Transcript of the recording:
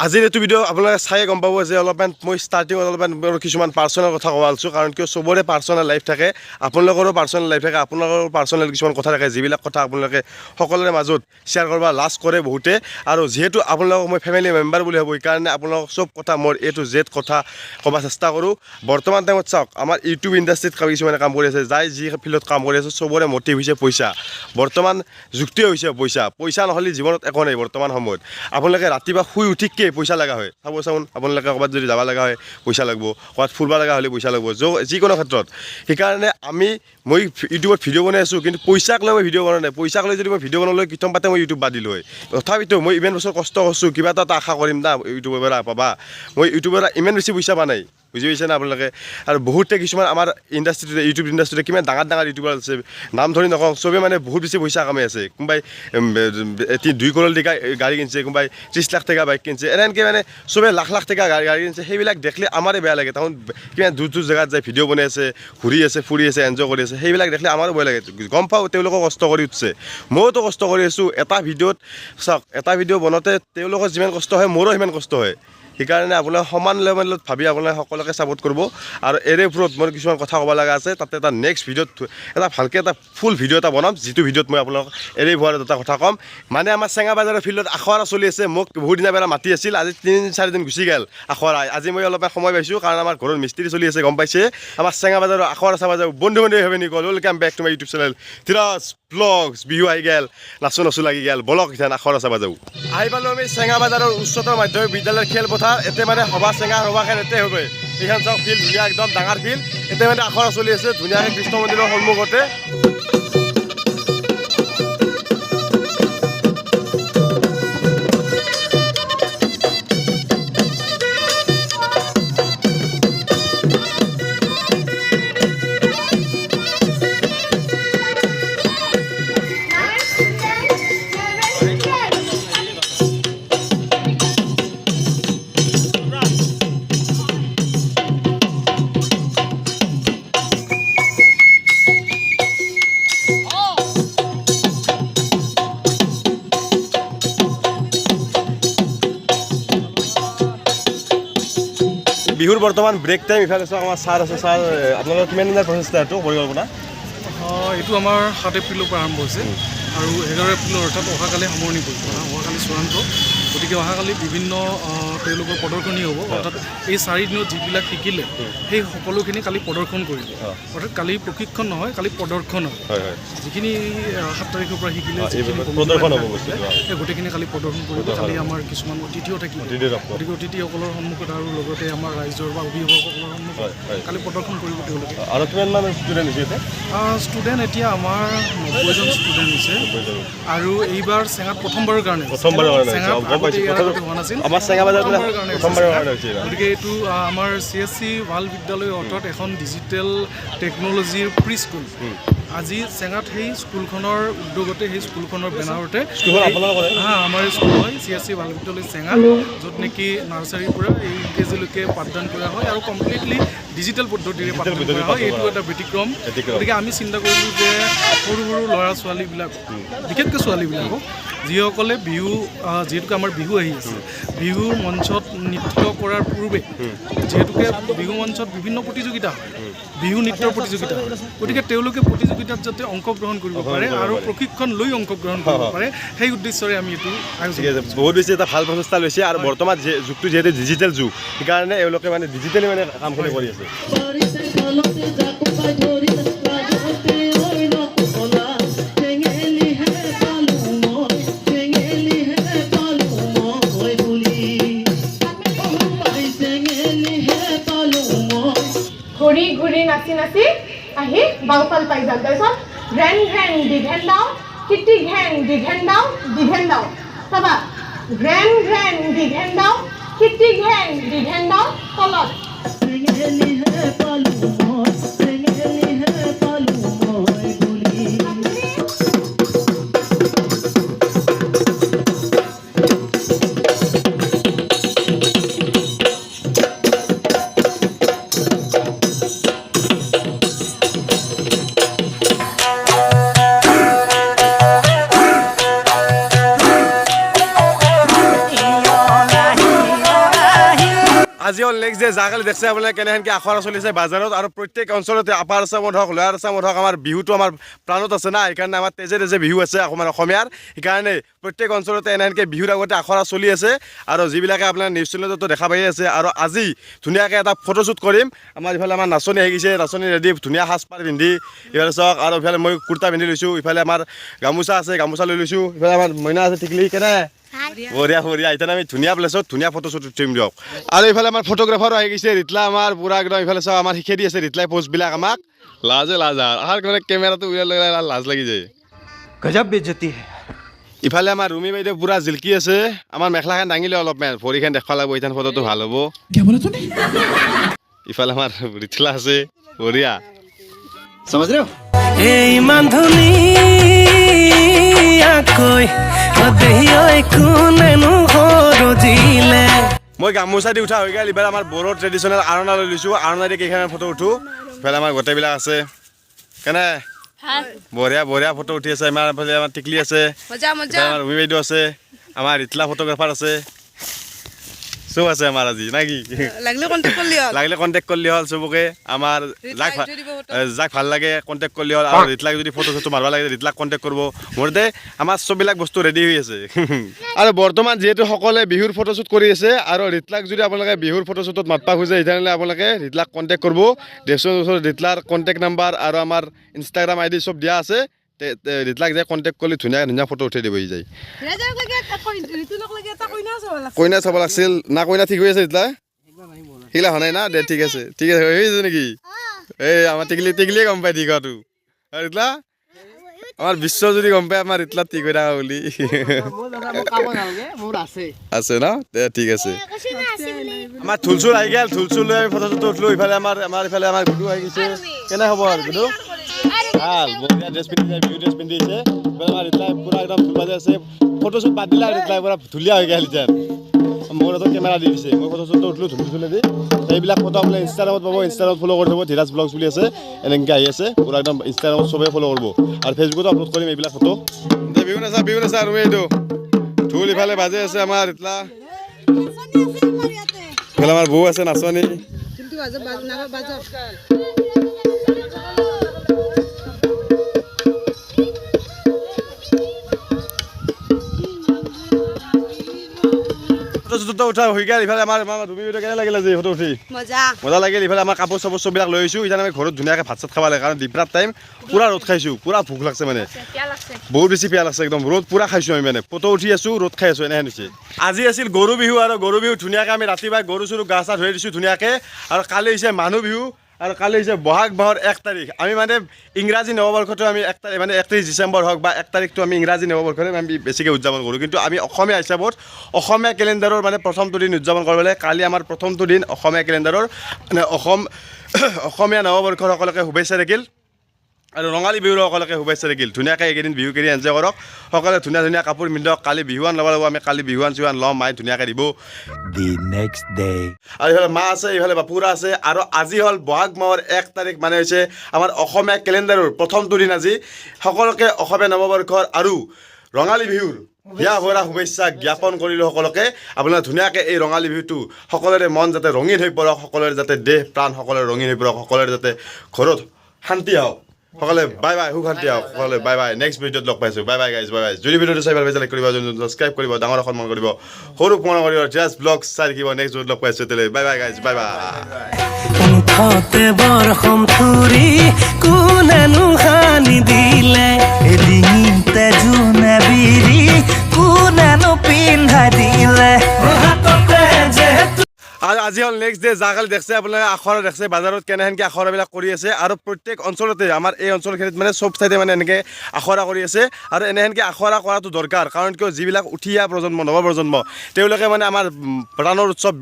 আজিৰ এইটো ভিডিঅ' আপোনালোকে চাই গম পাব যে অলপমান মই ষ্টাৰ্টিঙত অলপমান কিছুমান পাৰ্চনেল কথা ক'ব আছোঁ কাৰণ কিয় চবৰে পাৰ্চনেল লাইফ থাকে আপোনালোকৰো পাৰ্চনেল লাইফ থাকে আপোনালোকৰ পাৰ্চনেল কিছুমান কথা থাকে যিবিলাক কথা আপোনালোকে সকলোৰে মাজত শ্বেয়াৰ কৰিব লাজ কৰে বহুতে আৰু যিহেতু আপোনালোকক মই ফেমিলি মেম্বাৰ বুলি ভাবোঁ সেইকাৰণে আপোনালোকক চব কথা মোৰ A to Z কথা ক'ব চেষ্টা কৰোঁ বৰ্তমান টাইমত চাওক আমাৰ ইউটিউব ইণ্ডাষ্ট্ৰীত কিছুমানে কাম কৰি আছে যাই যি ফিল্ডত কাম কৰি আছে চবৰে মটিভ হৈছে পইচা বৰ্তমান যুক্তি হৈছে পইচা নহ'লে জীৱনত একো নাই বৰ্তমান সময়ত আপোনালোকে ৰাতিপুৱা শুই উঠিকে পইচা লগা হয় চাবচোন আপোনালোকে ক'ৰবাত যদি যাব লগা হয় পইচা লাগিব ক'ৰবাত ফুৰিব লগা হ'লে পইচা লাগিব যিকোনো ক্ষেত্ৰত সেইকাৰণে মই ইউটিউবত ভিডিঅ' বনাই আছোঁ কিন্তু পইচাক লৈ মই ভিডিঅ' বনোৱা নাই পইচাক লৈ যদি মই ভিডিঅ' বনাবলৈ কিতম পাতে মই ইউটিউব বাদ দিলোঁ হয় তথাপিতো মই ইমান বছৰ কষ্ট কৰিছোঁ কিবা এটা আশা কৰিম না ইউটিউবৰ পৰা পাবা মই ইউটিউবৰ পৰা ইমান বেছি পইচা পোৱা নাই বুজি পাইছে না আপোনালোকে আৰু বহুতে কিছুমান আমাৰ ইণ্ডাষ্ট্ৰিটোতে ইউটিউব ইণ্ডাষ্ট্ৰিটোতে কিমান ডাঙৰ ইউটিউবাৰ আছে নাম ধৰি নকওঁ চবেই মানে বহুত বেছি পইচা কামাই আছে কোনোবাই 2 কৰোৰ টকা গাড়ী কিনিছে কোনোবাই 30 লাখ টকা বাইক কিনিছে এনেকৈ মানে চবেই লাখ টকা গাড়ী কিনিছে সেইবিলাক দেখিলে আমাৰে বেয়া লাগে তাহোন কিমান দূৰ জেগাত যায় ভিডিঅ' বনাই আছে ঘূৰি আছে ফুৰি আছে এনজয় কৰি আছে সেইবিলাক দেখিলে আমাৰো ভয় লাগে গম পাওঁ তেওঁলোকো কষ্ট কৰি উঠছে মইওতো কষ্ট কৰি আছোঁ এটা ভিডিঅ'ত চাওক এটা ভিডিঅ' বনাওঁতে তেওঁলোকৰ যিমান কষ্ট হয় মোৰো সিমান কষ্ট হয় সেইকাৰণে আপোনাৰ সমান লেভেলত ভাবি আপোনালোকে সকলোকে ছাপোৰ্ট কৰিব আৰু এৰে ওপৰত মোৰ কিছুমান কথা ক'ব লগা আছে তাতে এটা নেক্সট ভিডিঅ'ত এটা ভালকৈ এটা ফুল ভিডিঅ' এটা বনাম যিটো ভিডিঅ'ত মই আপোনালোকক এৰে হোৱাৰ এটা কথা ক'ম মানে আমাৰ চেঙাবাজাৰৰ ফিল্ডত আখৰা চলি আছে মোক বহুত দিনৰ পৰা মাতি আছিল আজি 3-4 দিন গুচি গ'ল আখৰা আজি মই অলপমান সময় পাইছোঁ কাৰণ আমাৰ ঘৰৰ মিস্ত্ৰী চলি আছে গম পাইছে আমাৰ চেঙাবাজাৰৰ আখৰা চাব যাওঁ বন্ধু ভাবে নি কল welcome back to my YouTube channel Dhiraj vlogs Bihu আহি গ'ল নাচো লাগি গ'ল বলক এতিয়া আখৰা চাব যাওঁ আহি পালোঁ আমি চেঙাবাজাৰৰ উচ্চতৰ মাধ্যমিক বিদ্যালয়ৰ খেলপথাৰ এতে মানে সভা চেঙা সভাখন এতে হবে এইখন চাওক ফিল্ড ধুনীয়া একদম ডাঙৰ ফিল্ড এতে মানে আখৰা চলি আছে ধুনীয়াকৈ কৃষ্ণ মন্দিৰৰ সন্মুখতে বিহুৰ বৰ্তমান ব্ৰেক টাইম ইফালে চাওক আমাৰ ছাৰ আছে ছাৰ আপোনালোকৰ কিমান দিনৰ প্ৰচেষ্টাটো পৰিকল্পনা এইটো আমাৰ 7 এপ্ৰিলৰ পৰা আৰম্ভ হৈছে আৰু 11 এপ্ৰিলৰ অৰ্থাৎ অহাকালি সামৰণি পৰিব অহাকালি চূড়ান্ত গতিকে অহাকালি বিভিন্ন তেওঁলোকৰ প্ৰদৰ্শনী হ'ব অৰ্থাৎ এই 4 দিনত যিবিলাক শিকিলে সেই সকলোখিনি কালি প্ৰদৰ্শন কৰিব অৰ্থাৎ কালি প্ৰশিক্ষণ নহয় কালি প্ৰদৰ্শন হ'ব যিখিনি 7 তাৰিখৰ পৰা শিকিলে প্ৰদৰ্শন হ'ব সেই গোটেইখিনি কালি প্ৰদৰ্শন কৰিব কালি আমাৰ কিছুমান অতিথিও থাকিব গতিকে অতিথিসকলৰ সন্মুখত আৰু লগতে আমাৰ ৰাইজৰ বা অভিভাৱকসকলৰ সন্মুখত কালি প্ৰদৰ্শন কৰিব তেওঁলোকে আৰু কিমানমান ষ্টুডেণ্ট হৈছে ষ্টুডেণ্ট এতিয়া আমাৰ 90জন ষ্টুডেণ্ট হৈছে আৰু এইবাৰ চেঙাত প্ৰথমবাৰৰ কাৰণে গতিকে এইটো আমাৰ CSC ভাল বিদ্যালয় অৰ্থাৎ এখন ডিজিটেল টেকন'লজিৰ প্ৰি স্কুল আজি চেঙাত সেই স্কুলখনৰ উদ্যোগতে সেই স্কুলখনৰ বেনাৰতে আমাৰ স্কুল হয় CSC ভাল বিদ্যালয় চেঙা য'ত নেকি নাৰ্চাৰীৰ পৰা এই কেজিলৈকে পাঠদান কৰা হয় আৰু কমপ্লিটলি ডিজিটেল পদ্ধতিৰে পাঠদান কৰা হয় এইটো এটা ব্যতিক্ৰম গতিকে আমি চিন্তা কৰিলোঁ যে সৰু ল'ৰা ছোৱালীবিলাক বিশেষকৈ ছোৱালীবিলাকক যিসকলে বিহু যিহেতুকে আমাৰ বিহু আহি আছে বিহু মঞ্চত নৃত্য কৰাৰ পূৰ্বে যিহেতুকে বিহু মঞ্চত বিভিন্ন প্ৰতিযোগিতা হয় বিহু নৃত্যৰ প্ৰতিযোগিতা হয় গতিকে তেওঁলোকে প্ৰতিযোগিতাত যাতে অংশগ্ৰহণ কৰিব পাৰে আৰু প্ৰশিক্ষণ লৈ অংশগ্ৰহণ কৰিব পাৰে সেই উদ্দেশ্যৰে আমি এইটো বহুত বেছি এটা ভাল প্ৰচেষ্টা লৈছে আৰু বৰ্তমান যুগটো যিহেতু ডিজিটেল যুগ সেইকাৰণে এওঁলোকে মানে ডিজিটেলি মানে কামখিনি কৰি আছে ঘূৰি নাচি আহি বাওঁফাল পাই যাম তাৰপিছত ঘ্ৰেন দীঘেন দাও কিটি ঘেন দীঘেন দাও চাবা ঘ্ৰেন দীঘেন দাও কিটি ঘেন দীঘেন দাও তলত আজি হ'ল নেক্সট ডে যাকালি দেখছে আপোনালোকে কেনেহেনকৈ আখৰা চলিছে বাজাৰত আৰু প্ৰত্যেক অঞ্চলতে আপাৰ আছামত হওক লোৱাৰ আছামত হওক আমাৰ বিহুটো আমাৰ প্ৰাণত আছে না সেইকাৰণে আমাৰ তেজে তেজে বিহু আছে আমাৰ অসমীয়াৰ সেইকাৰণে প্ৰত্যেক অঞ্চলতে এনেহেনকৈ বিহুৰ আগতে আখৰা চলি আছে আৰু যিবিলাকে আপোনাৰ নিউজ চেনেলতো দেখা পাই আছে আৰু আজি ধুনীয়াকৈ এটা ফটোশ্বুট কৰিম আমাৰ ইফালে আমাৰ নাচনী আহি গৈছে নাচনী ৰেডি ধুনীয়া সাজপাৰ পিন্ধি ইফালে চাওক আৰু ইফালে মই কুৰ্তা পিন্ধি লৈছোঁ ইফালে আমাৰ গামোচা আছে গামোচা লৈ লৈছোঁ ইফালে আমাৰ মইনা আছে টিকলি কেনে বঢ়িয়া বঢ়িয়া এতিয়া আমি ধুনীয়া প্লেচত ধুনীয়া ফটোশ্বুট উঠিম দিয়ক আৰু এইফালে আমাৰ ফটোগ্ৰাফাৰো আহি গৈছে ৰিতলা আমাৰ পুৰা একদম ইফালে চাওক আমাৰ শিকাই দি আছে ৰিতলাই পোষ্টবিলাক আমাক লাজে লাজ আৰু মানে কেমেৰাটো উলিয়াই লৈ লাজ লাগি যায় গজব বেজতি হে ইফালে আমাৰ ৰুমি বাইদেউ পুৰা জিলকি আছে আমাৰ মেখেলাখন দাঙিলে অলপমান ভৰিখন দেখুৱা লাগিব এইখন ফটোটো ভাল হ'ব ইফালে আমাৰ ৰিতলা আছে বঢ়িয়া समझ रहे हो এই মান্ধুনি আকৈ দেহিয় কোনেনো হৰজিলে মই গামোচা দি উঠা হৈ গ'ল ইফালে আমাৰ বড়ো ট্ৰেডিশ্যনেল আৰণা লৈ লৈছোঁ আৰণা দি কেইখনমান ফটো উঠোঁ ইফালে আমাৰ গোটেইবিলাক আছে কেনে বঢ়িয়া বঢ়িয়া ফটো উঠি আছে আমাৰ ইফালে আমাৰ টিকলি আছে ইফালে আমাৰ ৰুমি বাইদেউ আছে আমাৰ ৰিতলা ফটোগ্ৰাফাৰ আছে চব আছে আমাৰ আজি নাকি লাগিলে কণ্টেক্ট কৰিলে হ'ল চবকে আমাৰ যাক ভাল লাগে কণ্টেক্ট কৰিলে হ'ল আৰু ৰিতলাক যদি ফটো চটো মাৰিব লাগে ৰিতলাক কণ্টেক্ট কৰিব মোৰতে আমাৰ চববিলাক বস্তু ৰেডি হৈ আছে আৰু বৰ্তমান যিহেতু সকলোৱে বিহুৰ ফটোশ্বুট কৰি আছে আৰু ৰিতলাক যদি আপোনালোকে বিহুৰ ফটোশ্বুটত মাতবা খোজে তেতিয়াহ'লে আপোনালোকে ৰিতলাক কণ্টেক্ট কৰিব ডেছৰ ৰিতলাৰ কণ্টেক্ট নাম্বাৰ আৰু আমাৰ ইনষ্টাগ্ৰাম আইডি চব দিয়া আছে ৰিতলাক যে কণ্টেক্ট কৰিলে ধুনীয়া ধুনীয়া ফটো উঠাই দিব যায় কইনা চাব লাগিছিল না কইনা ঠিক হৈ আছে ৰিতলা শিলা হোৱা নাই না দে ঠিক আছে হৈ আছে নেকি এই আমাৰ টিকলিয়ে গম পাই ঠিক হোৱাটো ৰিতলা আমাৰ বিশ্ব যদি গম পায় আমাৰ ৰিতলা ঠিক হৈ থকা বুলি আছে ন দে ঠিক আছে আমাৰ থুলচুল আহি গ'ল থুলচুল লৈ আমি ফটো চটো উঠিলোঁ ইফালে ইফালে আমাৰ গুডু আহি গৈছে কেনে হ'ব আৰু গুডু ভাল বঢ়িয়া ড্ৰেছ পিন্ধিছে বিহু ড্ৰেছ পিন্ধিছে ইফালে আমাৰ ৰিতলাই পুৰা একদম ঢোল বাজাই আছে ফটোশ্বুট বাদ দিলে ৰিতলাই পুৰা ধুনীয়া হৈ গ'ল এতিয়া মোৰ হাতত কেমেৰা দি দিছে মই ফটো চটো উঠিলোঁ ঢোল দি সেইবিলাক ফটো আপোনালোকে ইনষ্টাগ্ৰামত পাব ইনষ্টাগ্ৰামত ফ'ল' কৰি থ'ব ধীৰাজ ব্লগছ বুলি আছে এনেকৈ আহি আছে পুৰা একদম ইনষ্টাগ্ৰামত চবেই ফ'ল' কৰিব আৰু ফেচবুকতো আপলোড কৰিম এইবিলাক ফটো বিহু নাচা আৰু এইটো ঢোল ইফালে বাজে আছে আমাৰ ৰিতলা ইফালে আমাৰ বৌ আছে নাচনী ফটো উঠা হৈ গ'ল ইফালে আমাৰ ৰুমি বাইদেউ কেনে লাগিলে আজি ফটো উঠি মজা লাগিল ইফালে আমাৰ কাপোৰ চাপোৰ চববিলাক লৈ আহিছোঁ এতিয়া আমি ঘৰত ধুনীয়াকৈ ভাত চাত খাব লাগে কাৰণ দিপৰাত টাইম পুৰা ৰ'দ খাইছোঁ পুৰা ভোক লাগছে মানে বহুত বেছি পিয়াহ লাগছে একদম ৰ'দ পুৰা খাইছোঁ আমি মানে ফটো উঠি আছোঁ ৰ'দ খাই আছোঁ এনেহেন হৈছে আজি আছিল গৰু বিহু আৰু গৰু বিহু ধুনীয়াকৈ আমি ৰাতিপুৱাই গৰু চৰু গা চা ধুই দিছোঁ ধুনীয়াকৈ আৰু কালি হৈছে মানুহ বিহু আৰু কালি হৈছে বহাগ মাহৰ 1 তাৰিখ আমি মানে ইংৰাজী নৱবৰ্ষটো আমি 1 তাৰিখ মানে 31 ডিচেম্বৰ হওক বা 1 তাৰিখটো আমি ইংৰাজী নৱবৰ্ষৰে আমি বেছিকৈ উদযাপন কৰোঁ কিন্তু আমি অসমীয়া হিচাপত অসমীয়া কেলেণ্ডাৰৰ মানে প্ৰথমটো দিন উদযাপন কৰিবলৈ কালি আমাৰ প্ৰথমটো দিন অসমীয়া কেলেণ্ডাৰৰ মানে অসমীয়া নৱবৰ্ষৰ সকলোকে শুভেচ্ছা থাকিল আৰু ৰঙালী বিহুৰ সকলোকে শুভেচ্ছা থাকিল ধুনীয়াকৈ এইকেইদিন বিহুকেইদিন এনজয় কৰক সকলোৱে ধুনীয়া ধুনীয়া কাপোৰ পিন্ধক কালি বিহুৱান ল'ব লাগিব আমি কালি বিহুৱান চিহুৱান ল'ম মায়ে ধুনীয়াকৈ দিব দি নেক্সট ডে আৰু ইফালে মা আছে ইফালে বাপুৰা আছে আৰু আজি হ'ল বহাগ মাহৰ 1 তাৰিখ মানে হৈছে আমাৰ অসমীয়া কেলেণ্ডাৰৰ প্ৰথমটো দিন আজি সকলোকে অসমীয়া নৱবৰ্ষৰ আৰু ৰঙালী বিহুৰ বিয়া ভৰা শুভেচ্ছা জ্ঞাপন কৰিলোঁ সকলোকে আপোনালোকে ধুনীয়াকৈ এই ৰঙালী বিহুটো সকলোৰে মন যাতে ৰঙীন হৈ পৰক সকলোৰে যাতে দেহ প্ৰাণ সকলোৰে ৰঙীন হৈ পৰক সকলোৰে যাতে ঘৰত শান্তি হওক সকলোৱে বাই বাই সুখ শান্তি হওক সকলোৱে বাই বাই নেক্সট ভিডিঅ'ত লগ পাইছোঁ bye bye guys bye bye যদি ভিডিঅ'টো চাই ভাল পাইছে লাইক কৰিব ছাবস্ক্ৰাইব কৰিব ডাঙৰ সন্মান কৰিব সৰুক মন কৰিব জাষ্ট ব্লগ চাই থাকিব নেক্সট ভিডিঅ'ত লগ পাইছোঁ তেলে bye bye guys bye bye মুঠতে বৰষম থুৰি কোনেনো হানি দিলে এডিঙিতে জোনে বিৰি কোনেনো পিন্ধাই দিলে আৰু আজি হ'ল নেক্সট ডে যাকালি দেখছে আপোনালোকে আখৰা দেখছে বাজাৰত কেনেহেনকৈ আখৰাবিলাক কৰি আছে আৰু প্ৰত্যেক অঞ্চলতে আমাৰ এই অঞ্চলখিনিত মানে চব ঠাইতে মানে এনেকৈ আখৰা কৰি আছে আৰু এনেহেনকৈ আখৰা কৰাটো দৰকাৰ কাৰণ কিয় যিবিলাক উঠি অহা প্ৰজন্ম নৱপ্ৰজন্ম তেওঁলোকে মানে আমাৰ প্ৰাণৰ উৎসৱ